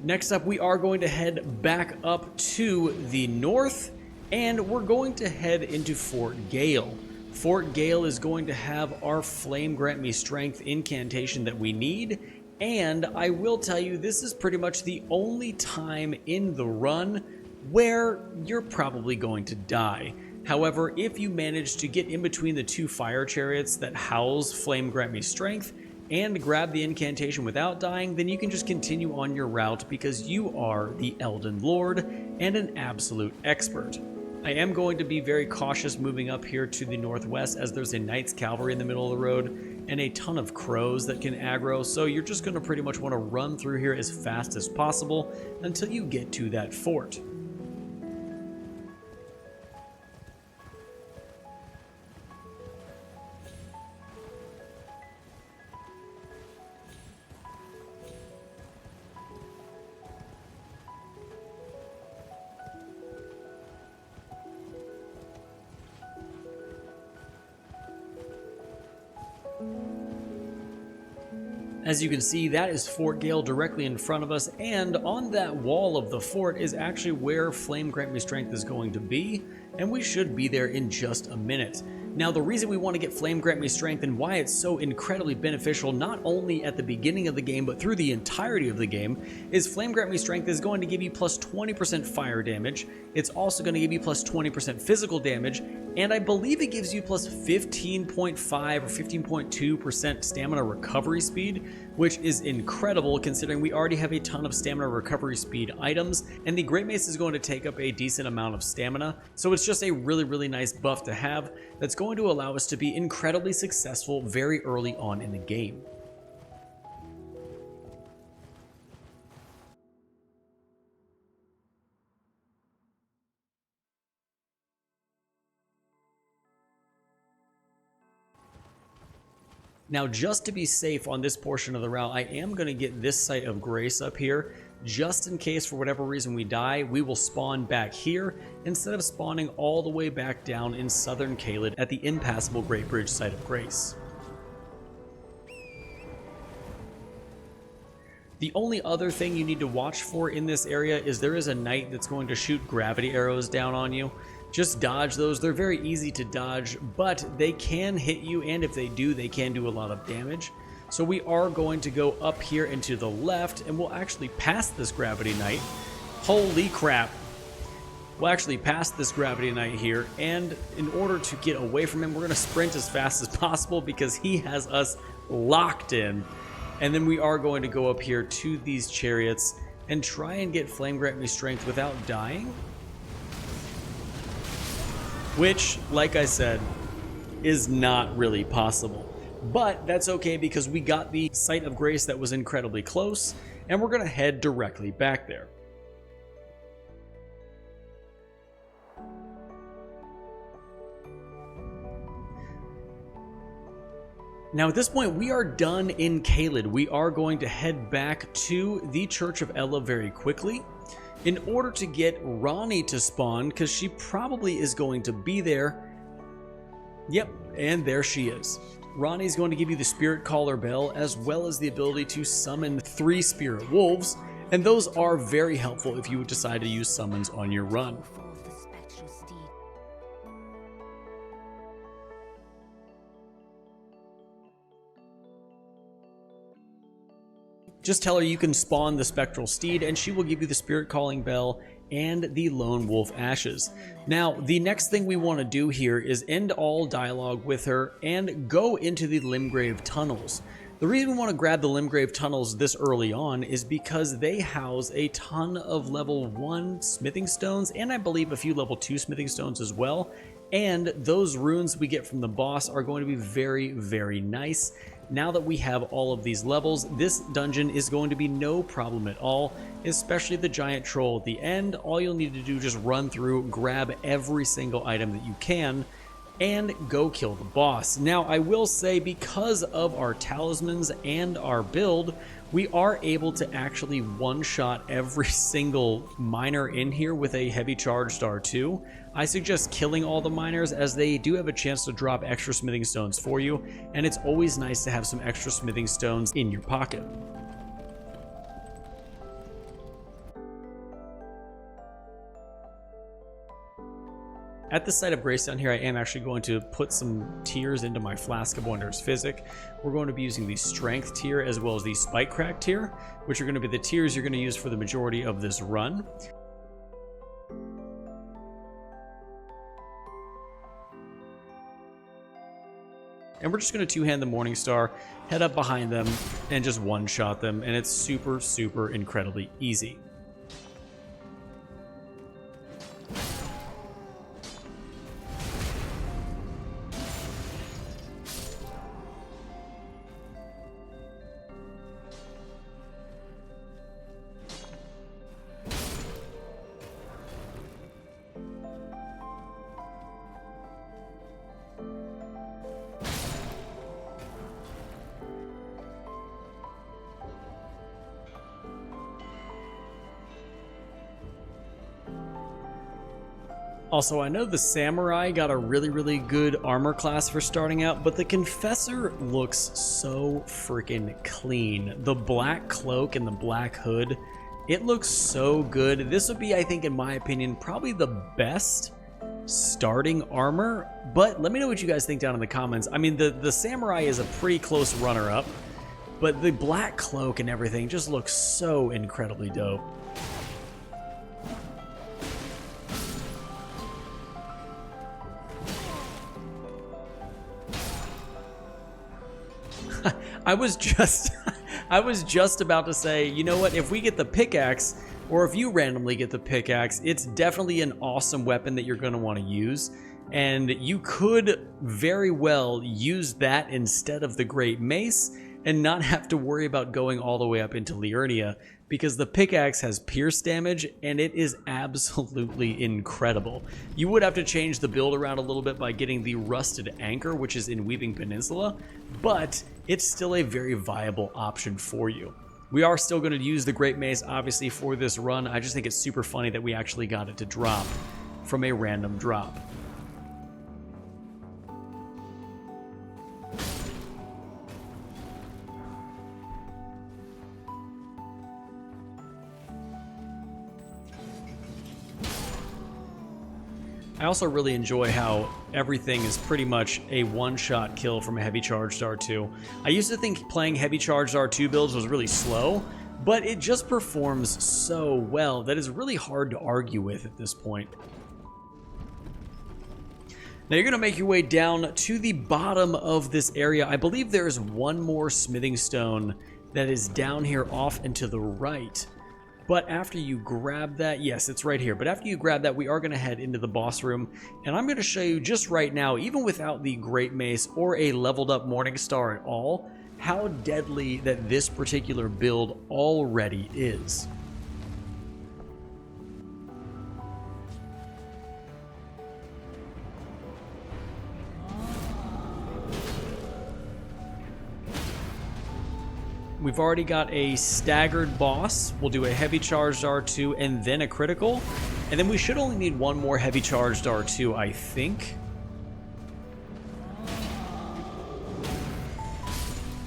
Next up, we are going to head back up to the north, and we're going to head into Fort Gale. Fort Gale is going to have our Flame Grant Me Strength incantation that we need, and I will tell you, this is pretty much the only time in the run where you're probably going to die. However, if you manage to get in between the two fire chariots that house Flame Grant Me Strength, and grab the incantation without dying, then you can just continue on your route because you are the Elden Lord and an absolute expert. I am going to be very cautious moving up here to the northwest as there's a Knight's Cavalry in the middle of the road and a ton of crows that can aggro, so you're just going to pretty much want to run through here as fast as possible until you get to that fort. As you can see, that is Fort Gale directly in front of us, and on that wall of the fort is actually where Flame Grant Me Strength is going to be, and we should be there in just a minute. Now, the reason we want to get Flame Grant Me Strength and why it's so incredibly beneficial, not only at the beginning of the game, but through the entirety of the game, is Flame Grant Me Strength is going to give you plus 20% fire damage. It's also going to give you plus 20% physical damage, and I believe it gives you plus 15.5 or 15.2% stamina recovery speed, which is incredible considering we already have a ton of stamina recovery speed items, and the Great Mace is going to take up a decent amount of stamina, so it's just a really nice buff to have that's going to allow us to be incredibly successful very early on in the game. Now, just to be safe on this portion of the route, I am going to get this site of grace up here. Just in case for whatever reason we die, we will spawn back here instead of spawning all the way back down in southern Caelid at the impassable Great Bridge site of grace. The only other thing you need to watch for in this area is there is a knight that's going to shoot gravity arrows down on you. Just dodge those. They're very easy to dodge, but they can hit you, and if they do, they can do a lot of damage. So we are going to go up here and to the left, and we'll actually pass this gravity knight. Holy crap. We'll actually pass this gravity knight here, and in order to get away from him, we're going to sprint as fast as possible because he has us locked in. And then we are going to go up here to these chariots and try and get Flame Grant Me Strength without dying. Which, like I said, is not really possible. But that's okay because we got the site of grace that was incredibly close, and we're going to head directly back there. Now at this point, we are done in Caelid. We are going to head back to the Church of Ella very quickly in order to get Ranni to spawn, because she probably is going to be there. Yep, and there she is. Ranni is going to give you the Spirit Caller Bell, as well as the ability to summon 3 Spirit Wolves, and those are very helpful if you decide to use summons on your run. Just tell her you can spawn the Spectral Steed, and she will give you the Spirit Calling Bell and the Lone Wolf Ashes. Now, the next thing we want to do here is end all dialogue with her and go into the Limgrave Tunnels. The reason we want to grab the Limgrave Tunnels this early on is because they house a ton of level 1 smithing stones, and I believe a few level 2 smithing stones as well. And those runes we get from the boss are going to be very nice. Now that we have all of these levels, this dungeon is going to be no problem at all, especially the giant troll at the end. All you'll need to do is just run through, grab every single item that you can, and go kill the boss. Now, I will say, because of our talismans and our build, we are able to actually one-shot every single miner in here with a heavy charged R2. I suggest killing all the miners, as they do have a chance to drop extra smithing stones for you, and it's always nice to have some extra smithing stones in your pocket. At the site of Grace down here, I am actually going to put some tiers into my Flask of Wonders Physic. We're going to be using the Strength tier as well as the Spike Crack tier, which are going to be the tiers you're going to use for the majority of this run. And we're just going to two-hand the Morning Star, head up behind them, and just one-shot them, and it's super, super incredibly easy. Also, I know the Samurai got a really good armor class for starting out, but the Confessor looks so freaking clean. The black cloak and the black hood, it looks so good. This would be, I think, in my opinion, probably the best starting armor, but let me know what you guys think down in the comments. I mean, the Samurai is a pretty close runner-up, but the black cloak and everything just looks so incredibly dope. I was just about to say, you know what, if we get the pickaxe, or if you randomly get the pickaxe, it's definitely an awesome weapon that you're going to want to use, and you could very well use that instead of the Great Mace and not have to worry about going all the way up into Liurnia, because the pickaxe has pierce damage and it is absolutely incredible. You would have to change the build around a little bit by getting the rusted anchor, which is in Weaving Peninsula, but it's still a very viable option for you. We are still going to use the Great Mace, obviously, for this run. I just think it's super funny that we actually got it to drop from a random drop. I also really enjoy how everything is pretty much a one-shot kill from a heavy charged R2. I used to think playing heavy charged R2 builds was really slow, but it just performs so well that it's really hard to argue with at this point. Now you're going to make your way down to the bottom of this area. I believe there's one more smithing stone that is down here off and to the right. But after you grab that, yes, it's right here. But after you grab that, we are going to head into the boss room. And I'm going to show you just right now, even without the Great Mace or a leveled up Morning Star at all, how deadly that this particular build already is. We've already got a staggered boss. We'll do a heavy charged R2 and then a critical. And then we should only need one more heavy charged R2, I think.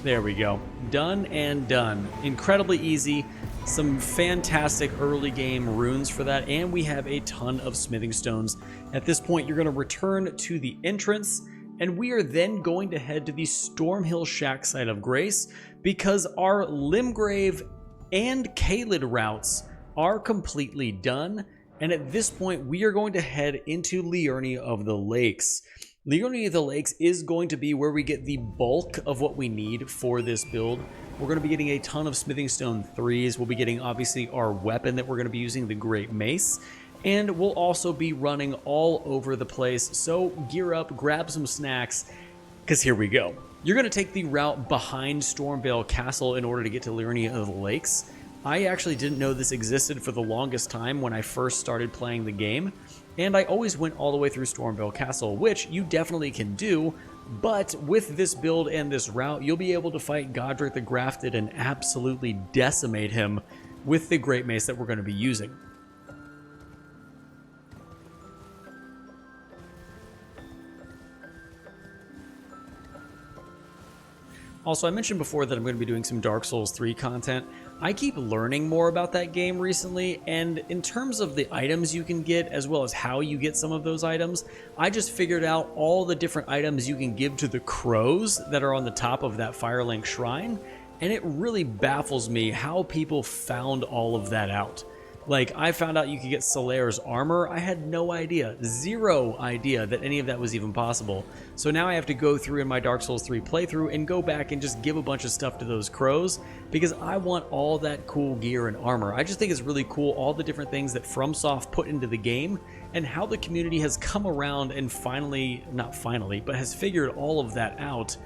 There we go. Done and done. Incredibly easy. Some fantastic early game runes for that. And we have a ton of smithing stones. At this point, you're going to return to the entrance. And we are then going to head to the Stormhill Shack site of Grace, because our Limgrave and Caelid routes are completely done. And at this point, we are going to head into Liurnia of the Lakes. Liurnia of the Lakes is going to be where we get the bulk of what we need for this build. We're going to be getting a ton of Smithing Stone 3s. We'll be getting, obviously, our weapon that we're going to be using, the Great Mace. And we'll also be running all over the place. So gear up, grab some snacks, because here we go. You're going to take the route behind Stormvale Castle in order to get to Liurnia of the Lakes. I actually didn't know this existed for the longest time when I first started playing the game. And I always went all the way through Stormvale Castle, which you definitely can do, but with this build and this route, you'll be able to fight Godric the Grafted and absolutely decimate him with the Great Mace that we're going to be using. Also, I mentioned before that I'm going to be doing some Dark Souls 3 content. I keep learning more about that game recently, and in terms of the items you can get, as well as how you get some of those items, I just figured out all the different items you can give to the crows that are on the top of that Firelink shrine, and it really baffles me how people found all of that out. Like, I found out you could get Solaire's armor. I had no idea, zero idea that any of that was even possible. So now I have to go through in my Dark Souls 3 playthrough and go back and just give a bunch of stuff to those crows because I want all that cool gear and armor. I just think it's really cool, all the different things that FromSoft put into the game and how the community has come around and not finally, but has figured all of that out.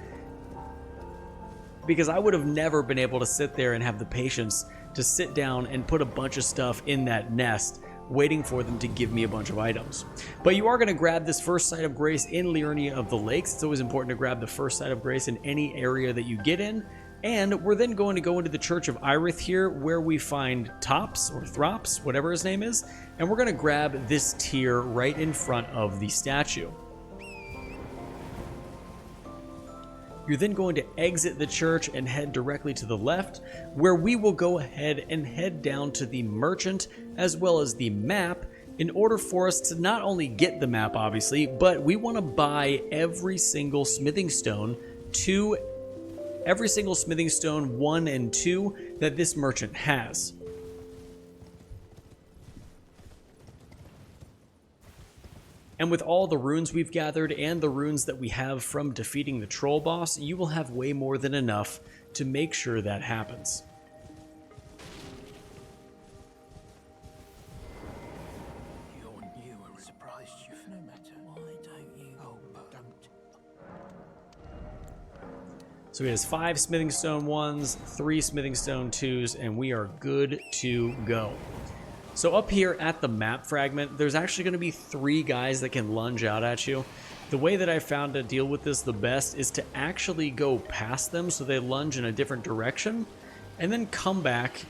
Because I would have never been able to sit there and have the patience to sit down and put a bunch of stuff in that nest, waiting for them to give me a bunch of items. But you are going to grab this first Site of Grace in Liurnia of the Lakes. It's always important to grab the first Site of Grace in any area that you get in. And we're then going to go into the Church of Irith here, where we find Tops, or Throps, whatever his name is. And we're going to grab this tier right in front of the statue. You're then going to exit the church and head directly to the left, where we will go ahead and head down to the merchant as well as the map in order for us to not only get the map, obviously, but we want to buy every single smithing stone 1 and 2 that this merchant has. And with all the runes we've gathered and the runes that we have from defeating the troll boss, you will have way more than enough to make sure that happens. You're new. I'm surprised you've no matter. Why don't you? Oh, don't. So he has 5 smithing stone 1s, 3 smithing stone 2s, and we are good to go. So up here at the map fragment, there's actually going to be 3 guys that can lunge out at you. The way that I found to deal with this the best is to actually go past them so they lunge in a different direction, and then come back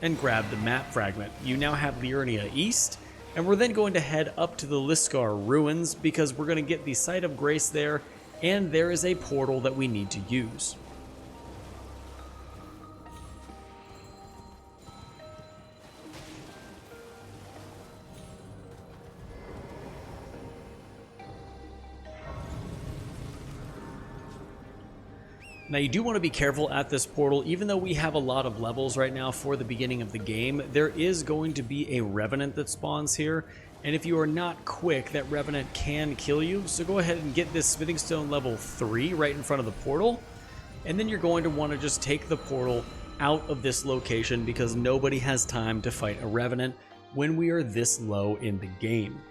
and grab the map fragment. You now have Liurnia East, and we're then going to head up to the Liskar Ruins because we're going to get the Site of Grace there, and there is a portal that we need to use. Now you do want to be careful at this portal. Even though we have a lot of levels right now for the beginning of the game, there is going to be a Revenant that spawns here, and if you are not quick, that Revenant can kill you. So go ahead and get this Smithing Stone level 3 right in front of the portal, and then you're going to want to just take the portal out of this location because nobody has time to fight a Revenant when we are this low in the game.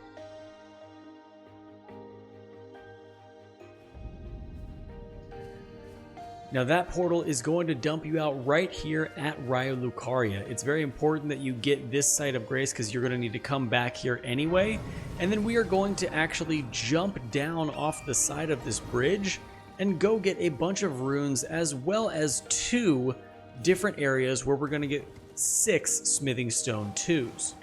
Now that portal is going to dump you out right here at Raya Lucaria. It's very important that you get this Site of Grace because you're going to need to come back here anyway. And then we are going to actually jump down off the side of this bridge and go get a bunch of runes as well as 2 different areas where we're going to get 6 Smithing Stone 2s.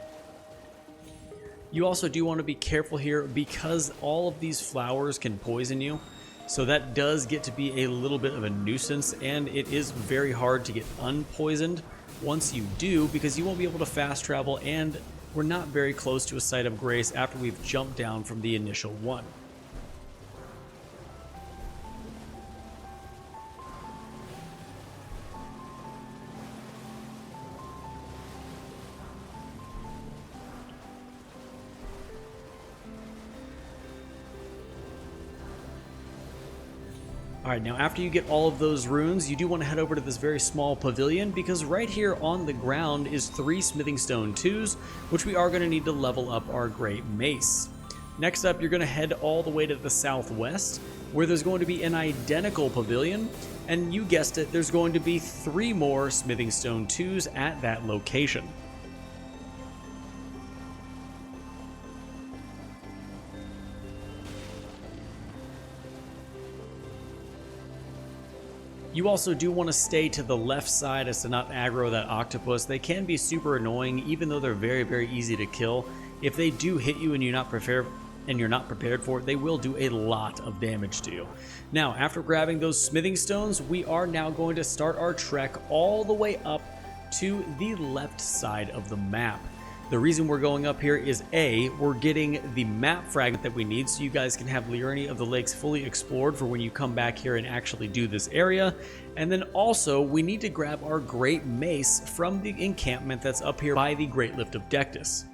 You also do want to be careful here because all of these flowers can poison you. So that does get to be a little bit of a nuisance, and it is very hard to get unpoisoned once you do because you won't be able to fast travel, and we're not very close to a Site of Grace after we've jumped down from the initial one. Alright, now after you get all of those runes, you do want to head over to this very small pavilion because right here on the ground is 3 Smithing Stone 2s, which we are going to need to level up our Great Mace. Next up, you're going to head all the way to the southwest, where there's going to be an identical pavilion, and you guessed it, there's going to be 3 more Smithing Stone 2s at that location. You also do want to stay to the left side as to not aggro that octopus. They can be super annoying, even though they're very, very easy to kill. If they do hit you and you're not prepared for it, they will do a lot of damage to you. Now, after grabbing those smithing stones, we are now going to start our trek all the way up to the left side of the map. The reason we're going up here is A, we're getting the map fragment that we need so you guys can have Liurnia of the Lakes fully explored for when you come back here and actually do this area. And then also, we need to grab our Great Mace from the encampment that's up here by the Great Lift of Dectus.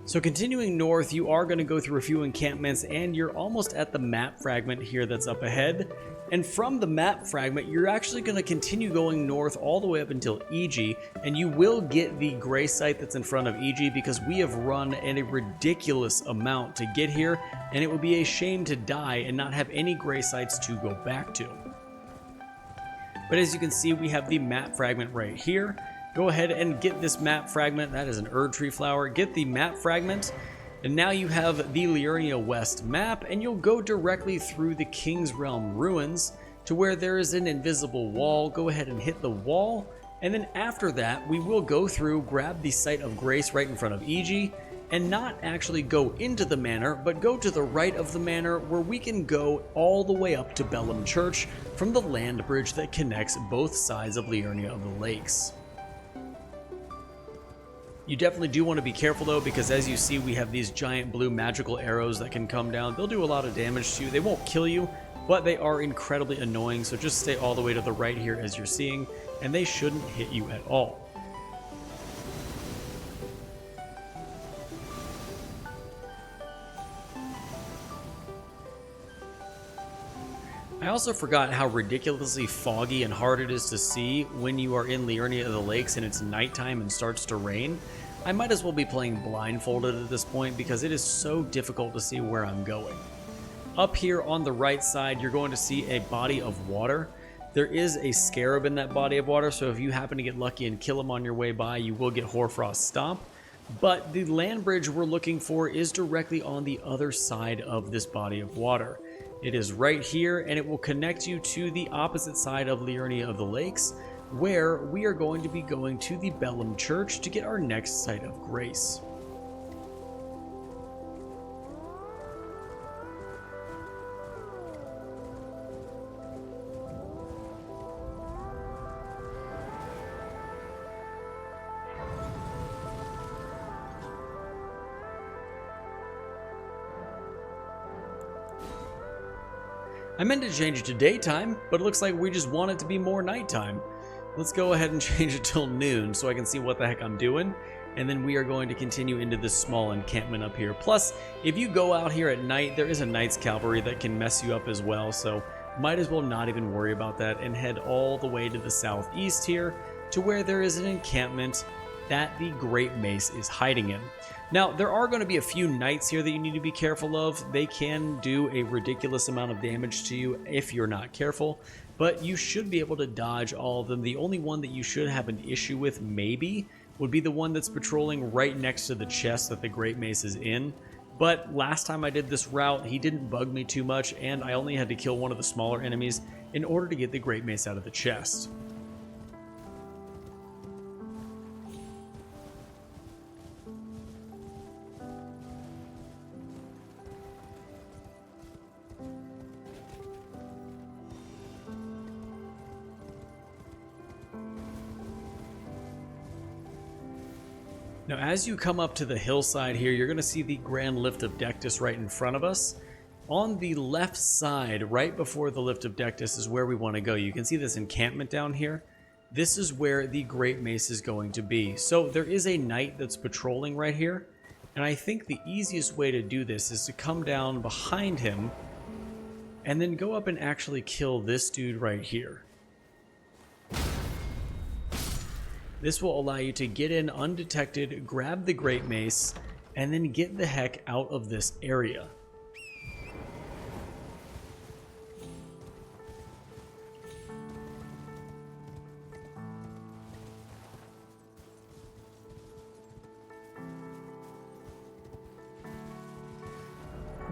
So continuing north, you are going to go through a few encampments and you're almost at the map fragment here that's up ahead. And from the map fragment, you're actually going to continue going north all the way up until Eg, and you will get the gray site that's in front of Eg because we have run a ridiculous amount to get here, and it would be a shame to die and not have any gray sites to go back to. But as you can see, we have the map fragment right here. Go ahead and get this map fragment. That is an Erd Tree flower. Get the map fragment. And now you have the Liurnia West map, and you'll go directly through the King's Realm ruins to where there is an invisible wall. Go ahead and hit the wall. And then after that, we will go through, grab the Site of Grace right in front of Eg, and not actually go into the manor, but go to the right of the manor where we can go all the way up to Bellum Church from the land bridge that connects both sides of Liurnia of the Lakes. You definitely do want to be careful though, because as you see, we have these giant blue magical arrows that can come down. They'll do a lot of damage to you. They won't kill you, but they are incredibly annoying, so just stay all the way to the right here as you're seeing, and they shouldn't hit you at all. I also forgot how ridiculously foggy and hard it is to see when you are in Liurnia of the Lakes and it's nighttime and starts to rain. I might as well be playing blindfolded at this point because it is so difficult to see where I'm going. Up here on the right side, you're going to see a body of water. There is a scarab in that body of water, so if you happen to get lucky and kill him on your way by, you will get Hoarfrost Stomp. But the land bridge we're looking for is directly on the other side of this body of water. It is right here, and it will connect you to the opposite side of Liurnia of the Lakes, where we are going to be going to the Bellum Church to get our next Site of Grace. I meant to change it to daytime, but it looks like we just want it to be more nighttime. Let's go ahead and change it till noon so I can see what the heck I'm doing. And then we are going to continue into this small encampment up here. Plus, if you go out here at night, there is a Knight's Cavalry that can mess you up as well. So might as well not even worry about that and head all the way to the southeast here to where there is an encampment that the Great Mace is hiding in. Now, there are going to be a few knights here that you need to be careful of. They can do a ridiculous amount of damage to you if you're not careful, but you should be able to dodge all of them. The only one that you should have an issue with, maybe, would be the one that's patrolling right next to the chest that the Great Mace is in. But last time I did this route, he didn't bug me too much, and I only had to kill one of the smaller enemies in order to get the Great Mace out of the chest. Now, as you come up to the hillside here, you're going to see the Grand Lift of Dectus right in front of us. On the left side, right before the Lift of Dectus, is where we want to go. You can see this encampment down here. This is where the Great Mace is going to be. So there is a knight that's patrolling right here, and I think the easiest way to do this is to come down behind him and then go up and actually kill this dude right here. This will allow you to get in undetected, grab the Great Mace, and then get the heck out of this area.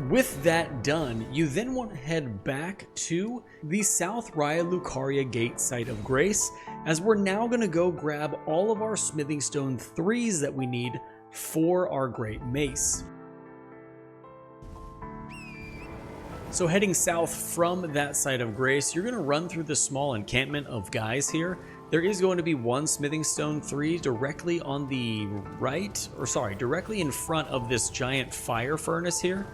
With that done, you then want to head back to the South Raya Lucaria Gate Site of Grace, as we're now going to go grab all of our Smithing Stone 3s that we need for our Great Mace. So heading south from that Site of Grace, you're going to run through the small encampment of guys here. There is going to be one Smithing Stone 3 directly on the right, or sorry, directly in front of this giant fire furnace here.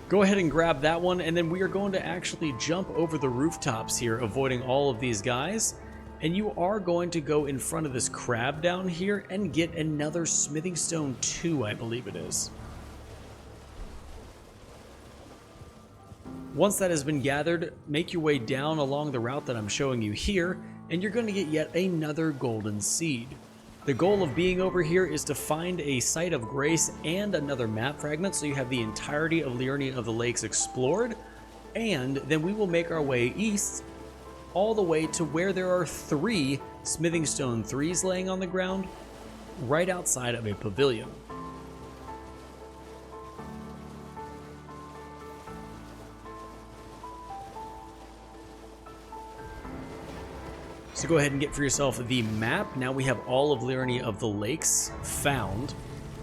Go ahead and grab that one, and then we are going to actually jump over the rooftops here, avoiding all of these guys. And you are going to go in front of this crab down here and get another Smithing Stone 2, I believe it is. Once that has been gathered, make your way down along the route that I'm showing you here, and you're going to get yet another golden seed. The goal of being over here is to find a Site of Grace and another map fragment, so you have the entirety of Liurnia of the Lakes explored, and then we will make our way east all the way to where there are 3 Smithing Stone 3s laying on the ground right outside of a pavilion. So go ahead and get for yourself the map. Now we have all of Liurnia of the Lakes found,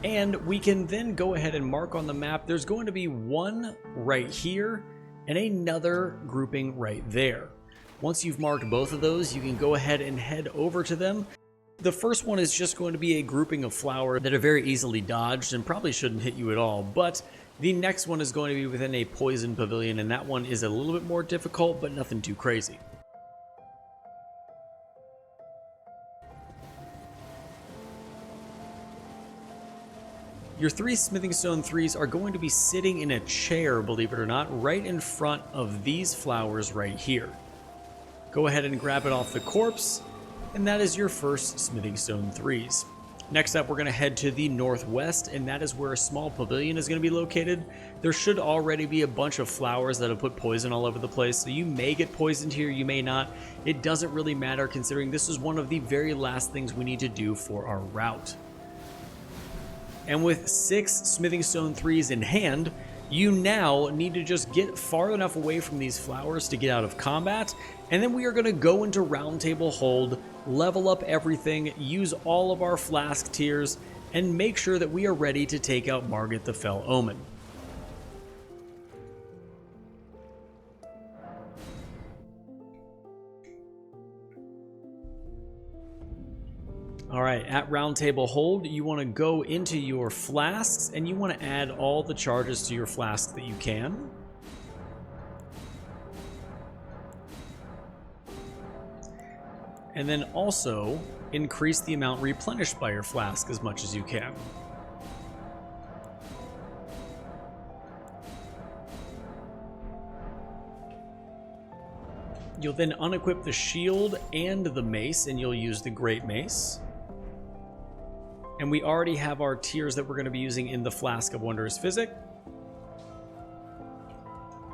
and we can then go ahead and mark on the map. There's going to be one right here and another grouping right there. Once you've marked both of those, you can go ahead and head over to them. The first one is just going to be a grouping of flowers that are very easily dodged and probably shouldn't hit you at all, but the next one is going to be within a poison pavilion, and that one is a little bit more difficult, but nothing too crazy. Your 3 Smithing Stone 3s are going to be sitting in a chair, believe it or not, right in front of these flowers right here. Go ahead and grab it off the corpse, and that is your first Smithing Stone 3s. Next up, we're going to head to the northwest, and that is where a small pavilion is going to be located. There should already be a bunch of flowers that have put poison all over the place, so you may get poisoned here, you may not. It doesn't really matter, considering this is one of the very last things we need to do for our route. And with 6 Smithing Stone 3s in hand, you now need to just get far enough away from these flowers to get out of combat, and then we are going to go into Round Table Hold, level up everything, use all of our flask tiers, and make sure that we are ready to take out Margit the Fell Omen. Alright, at Round Table Hold, you want to go into your flasks, and you want to add all the charges to your flask that you can. And then also, increase the amount replenished by your flask as much as you can. You'll then unequip the shield and the mace, and you'll use the Great Mace. And we already have our tiers that we're going to be using in the Flask of Wondrous Physic.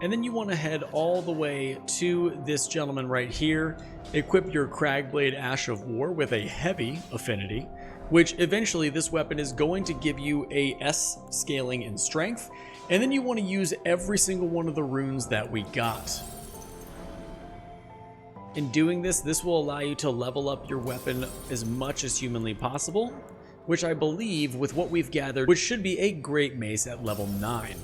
And then you want to head all the way to this gentleman right here. Equip your Cragblade Ash of War with a heavy affinity, which eventually this weapon is going to give you a S scaling in strength. And then you want to use every single one of the runes that we got. In doing this, this will allow you to level up your weapon as much as humanly possible, which I believe, with what we've gathered, which should be a great mace at level 9.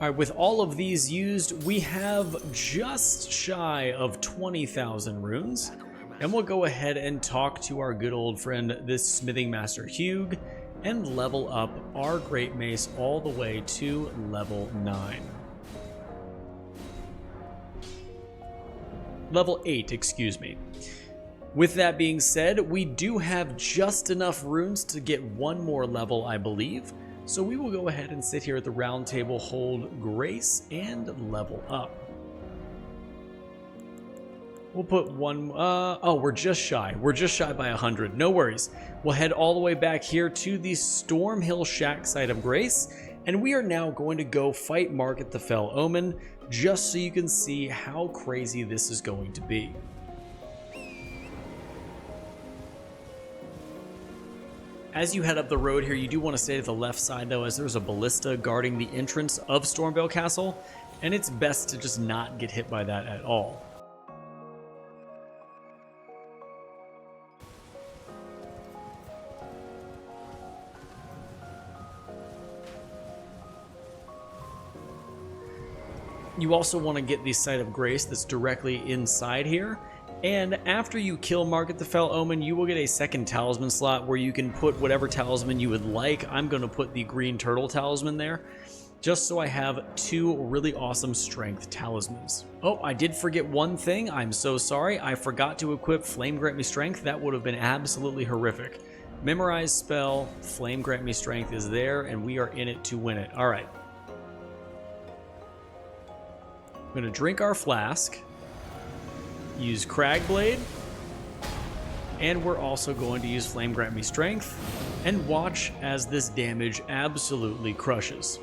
Alright, with all of these used, we have just shy of 20,000 runes. And we'll go ahead and talk to our good old friend, this Smithing Master Hugh, and level up our Great Mace all the way to level 9. Level 8, excuse me. With that being said, we do have just enough runes to get one more level, I believe. So we will go ahead and sit here at the round table, hold Grace, and level up. We'll put one, oh, we're just shy. We're just shy by 100. No worries. We'll head all the way back here to the Stormhill Shack site of Grace, and we are now going to go fight Margit the Fell Omen, just so you can see how crazy this is going to be. As you head up the road here, you do want to stay to the left side though, as there's a ballista guarding the entrance of Stormvale Castle, and it's best to just not get hit by that at all. You also want to get the Site of Grace that's directly inside here. And after you kill Margit the Fell Omen, you will get a second talisman slot where you can put whatever talisman you would like. I'm going to put the green turtle talisman there, just so I have 2 really awesome strength talismans. Oh, I did forget one thing. I'm so sorry. I forgot to equip Flame Grant Me Strength. That would have been absolutely horrific. Memorize spell, Flame Grant Me Strength is there, and we are in it to win it. All right. I'm going to drink our flask. Use Cragblade, and we're also going to use Flame Grant Me Strength, and watch as this damage absolutely crushes.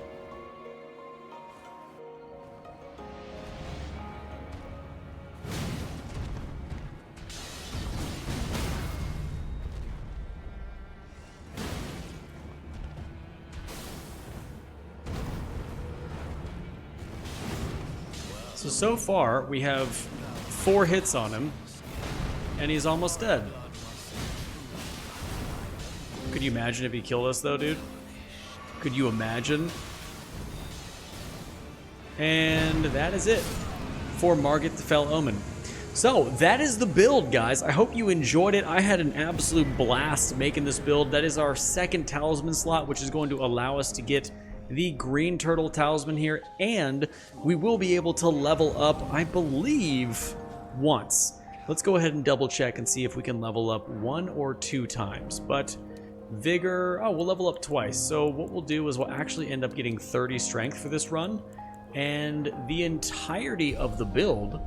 So far we have 4 hits on him, and he's almost dead. Could you imagine if he killed us though, dude? Could you imagine? And that is it for Margit the Fell Omen. So that is the build, guys. I hope you enjoyed it. I had an absolute blast making this build. That is our second talisman slot, which is going to allow us to get the green turtle talisman here, and we will be able to level up, I believe, once. Let's go ahead and double check and see if we can level up 1 or 2 times. But vigor, oh, we'll level up twice. So what we'll do is we'll actually end up getting 30 strength for this run, and the entirety of the build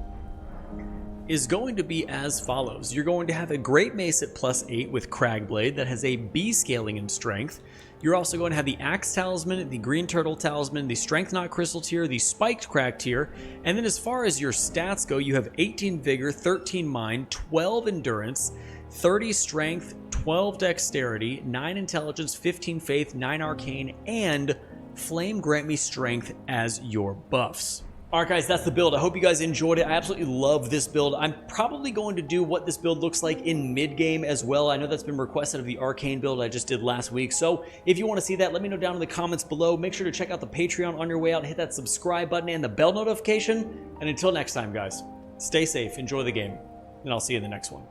is going to be as follows. You're going to have a Great Mace at +8 with Cragblade that has a B scaling in strength. You're also going to have the Axe Talisman, the Green Turtle Talisman, the Strength Knot Crystal tier, the Spiked Crack tier, and then as far as your stats go, you have 18 Vigor, 13 Mind, 12 Endurance, 30 Strength, 12 Dexterity, 9 Intelligence, 15 Faith, 9 Arcane, and Flame Grant Me Strength as your buffs. Alright guys, that's the build. I hope you guys enjoyed it. I absolutely love this build. I'm probably going to do what this build looks like in mid-game as well. I know that's been requested of the Arcane build I just did last week. So if you want to see that, let me know down in the comments below. Make sure to check out the Patreon on your way out. Hit that subscribe button and the bell notification. And until next time, guys, stay safe, enjoy the game, and I'll see you in the next one.